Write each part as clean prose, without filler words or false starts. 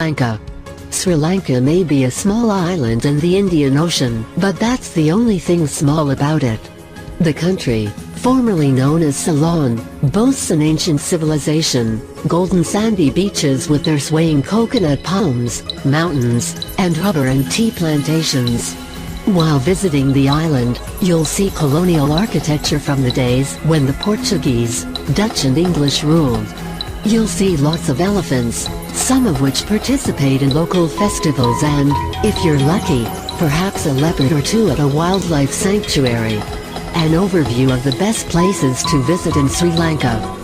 Lanka. Sri Lanka may be a small island in the Indian Ocean, but that's the only thing small about it. The country, formerly known as Ceylon, boasts an ancient civilization, golden sandy beaches with their swaying coconut palms, mountains, and rubber and tea plantations. While visiting the island, you'll see colonial architecture from the days when the Portuguese, Dutch and English ruled. You'll see lots of elephants, some of which participate in local festivals and, if you're lucky, perhaps a leopard or two at a wildlife sanctuary. An overview of the best places to visit in Sri Lanka.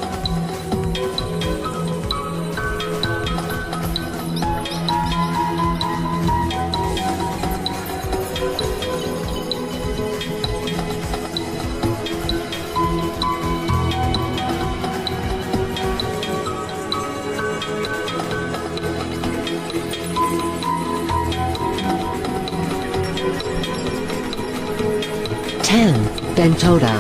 Bentota.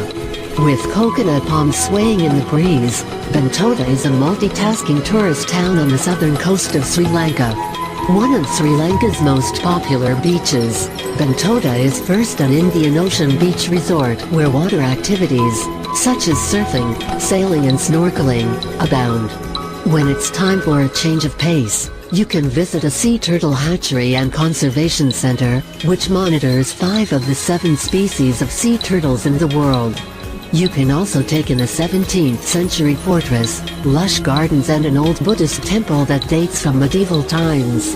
With coconut palms swaying in the breeze, Bentota is a multitasking tourist town on the southern coast of Sri Lanka. One of Sri Lanka's most popular beaches, Bentota is first an Indian Ocean beach resort where water activities, such as surfing, sailing and snorkeling, abound. When it's time for a change of pace, you can visit a sea turtle hatchery and conservation center, which monitors 5 of the 7 species of sea turtles in the world. You can also take in a 17th century fortress, lush gardens and an old Buddhist temple that dates from medieval times.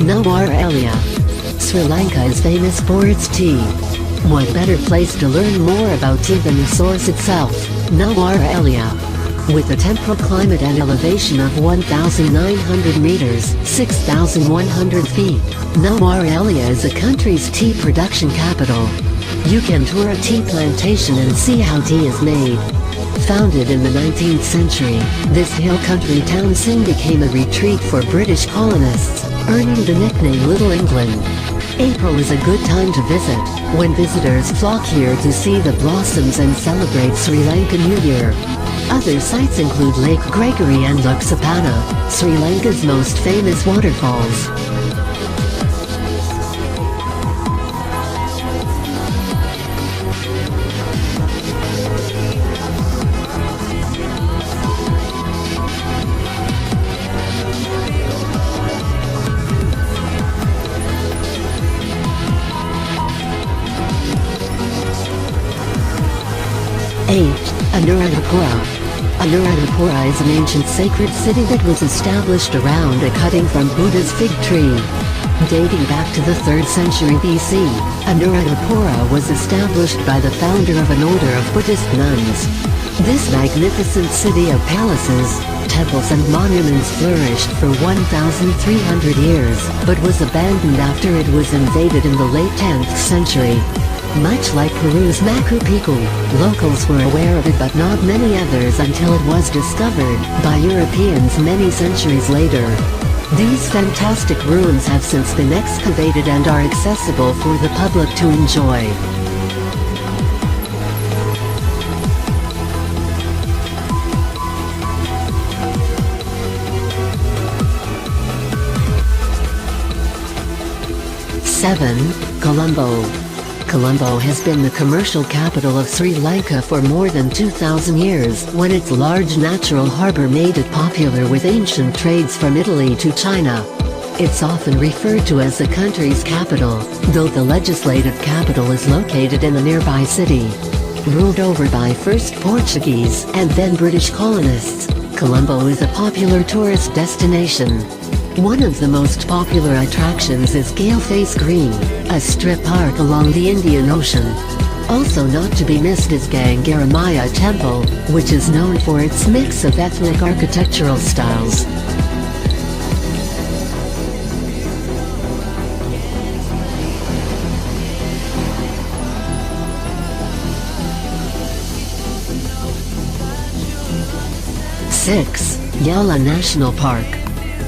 Nawar Elia. Sri Lanka is famous for its tea. What better place to learn more about tea than the source itself, Nawar Elia? With a temperate climate and elevation of 1,900 meters, 6,100 feet, Nawar Elia is the country's tea production capital. You can tour a tea plantation and see how tea is made. Founded in the 19th century, this hill country town soon became a retreat for British colonists, earning the nickname Little England. April is a good time to visit, when visitors flock here to see the blossoms and celebrate Sri Lankan New Year. Other sites include Lake Gregory and Luksapana, Sri Lanka's most famous waterfalls. Anuradhapura. Anuradhapura is an ancient sacred city that was established around a cutting from Buddha's fig tree. Dating back to the 3rd century BC, Anuradhapura was established by the founder of an order of Buddhist nuns. This magnificent city of palaces, temples and monuments flourished for 1,300 years, but was abandoned after it was invaded in the late 10th century. Much like Peru's Machu Picchu, locals were aware of it but not many others until it was discovered by Europeans many centuries later. These fantastic ruins have since been excavated and are accessible for the public to enjoy. Colombo. Colombo has been the commercial capital of Sri Lanka for more than 2,000 years, when its large natural harbour made it popular with ancient trades from Italy to China. It's often referred to as the country's capital, though the legislative capital is located in a nearby city. Ruled over by first Portuguese and then British colonists, Colombo is a popular tourist destination. One of the most popular attractions is Galeface Green, a strip park along the Indian Ocean. Also not to be missed is Gangaramaya Temple, which is known for its mix of ethnic architectural styles. Yala National Park.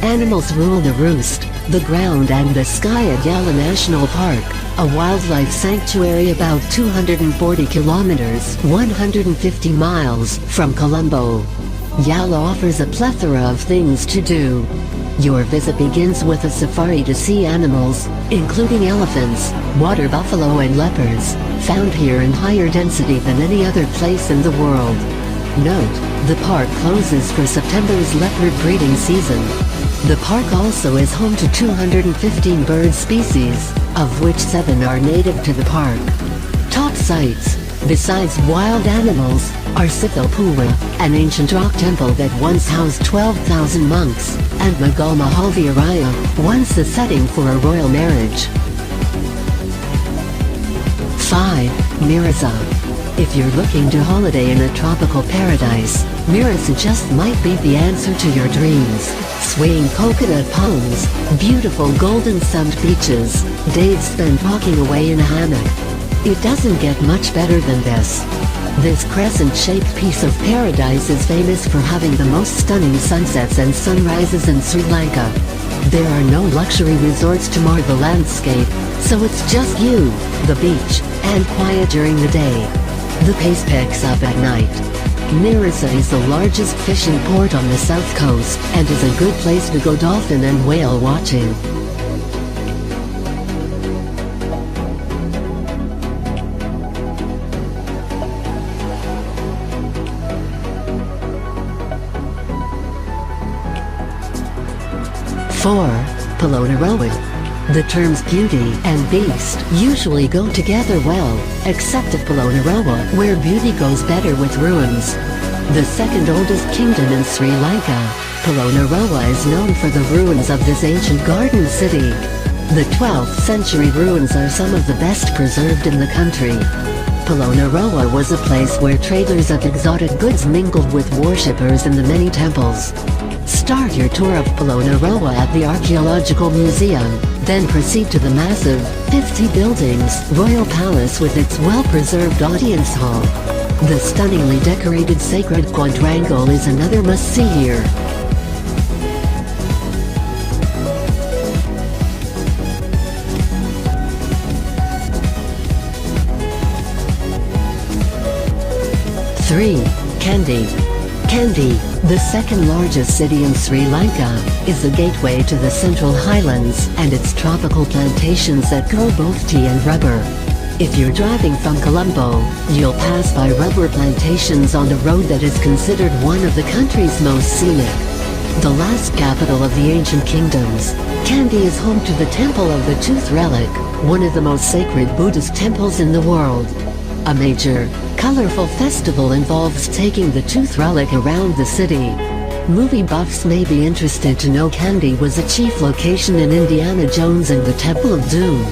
Animals rule the roost, the ground and the sky at Yala National Park, a wildlife sanctuary about 240 kilometers (150 miles) from Colombo. Yala offers a plethora of things to do. Your visit begins with a safari to see animals, including elephants, water buffalo and leopards, found here in higher density than any other place in the world. Note, the park closes for September's leopard breeding season. The park also is home to 215 bird species, of which 7 are native to the park. Top sites, besides wild animals, are Sithopura, an ancient rock temple that once housed 12,000 monks, and Magal Mahalviraya, once the setting for a royal marriage. 5. Mirza. If you're looking to holiday in a tropical paradise, Mirza just might be the answer to your dreams. Swaying coconut palms, beautiful golden-sunned beaches, days spent rocking away in a hammock. It doesn't get much better than this. This crescent-shaped piece of paradise is famous for having the most stunning sunsets and sunrises in Sri Lanka. There are no luxury resorts to mar the landscape, so it's just you, the beach, and quiet during the day. The pace picks up at night. Mirza is the largest fishing port on the south coast, and is a good place to go dolphin and whale watching. Polonnaruwa. The terms beauty and beast usually go together well, except at Polonnaruwa, where beauty goes better with ruins. The second oldest kingdom in Sri Lanka, Polonnaruwa is known for the ruins of this ancient garden city. The 12th century ruins are some of the best preserved in the country. Polonnaruwa was a place where traders of exotic goods mingled with worshippers in the many temples. Start your tour of Polonnaruwa at the Archaeological Museum, then proceed to the massive, 50 buildings, Royal Palace with its well-preserved audience hall. The stunningly decorated Sacred Quadrangle is another must-see here. Kandy. Kandy, the second largest city in Sri Lanka, is the gateway to the Central Highlands and its tropical plantations that grow both tea and rubber. If you're driving from Colombo, you'll pass by rubber plantations on a road that is considered one of the country's most scenic. The last capital of the ancient kingdoms, Kandy is home to the Temple of the Tooth Relic, one of the most sacred Buddhist temples in the world. A major, colorful festival involves taking the tooth relic around the city. Movie buffs may be interested to know Kandy was a chief location in Indiana Jones and the Temple of Doom.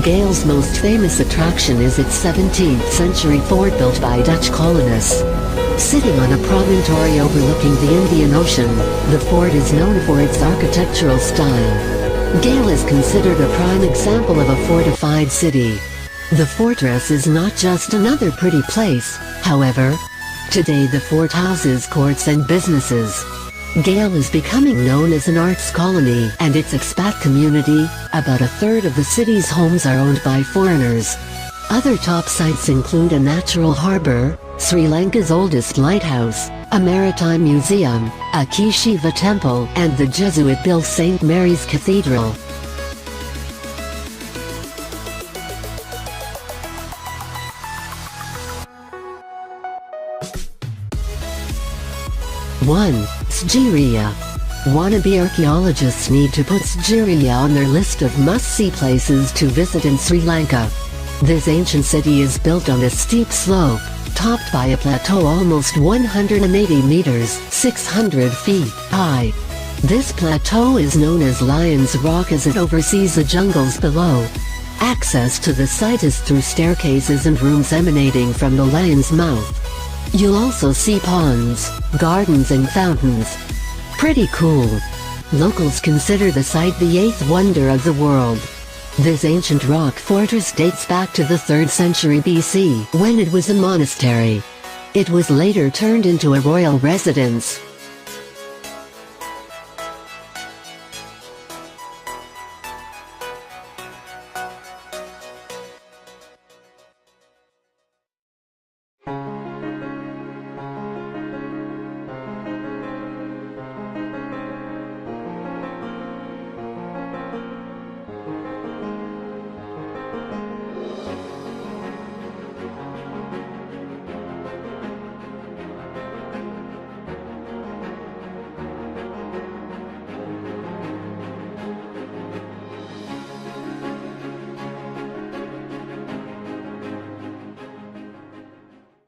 Gale's most famous attraction is its 17th century fort built by Dutch colonists. Sitting on a promontory overlooking the Indian Ocean, the fort is known for its architectural style. Gale is considered a prime example of a fortified city. The fortress is not just another pretty place, however. Today the fort houses courts and businesses. Gale is becoming known as an arts colony, and its expat community, about a third of the city's homes are owned by foreigners. Other top sites include a natural harbor, Sri Lanka's oldest lighthouse, a maritime museum, a Key Shiva temple, and the Jesuit-built St. Mary's Cathedral. Sigiriya. Wannabe archaeologists need to put Sigiriya on their list of must-see places to visit in Sri Lanka. This ancient city is built on a steep slope, topped by a plateau almost 180 meters, 600 feet, high. This plateau is known as Lion's Rock as it oversees the jungles below. Access to the site is through staircases and rooms emanating from the lion's mouth. You'll also see ponds, gardens and fountains. Pretty cool. Locals consider the site the eighth wonder of the world. This ancient rock fortress dates back to the 3rd century BC, when it was a monastery. It was later turned into a royal residence.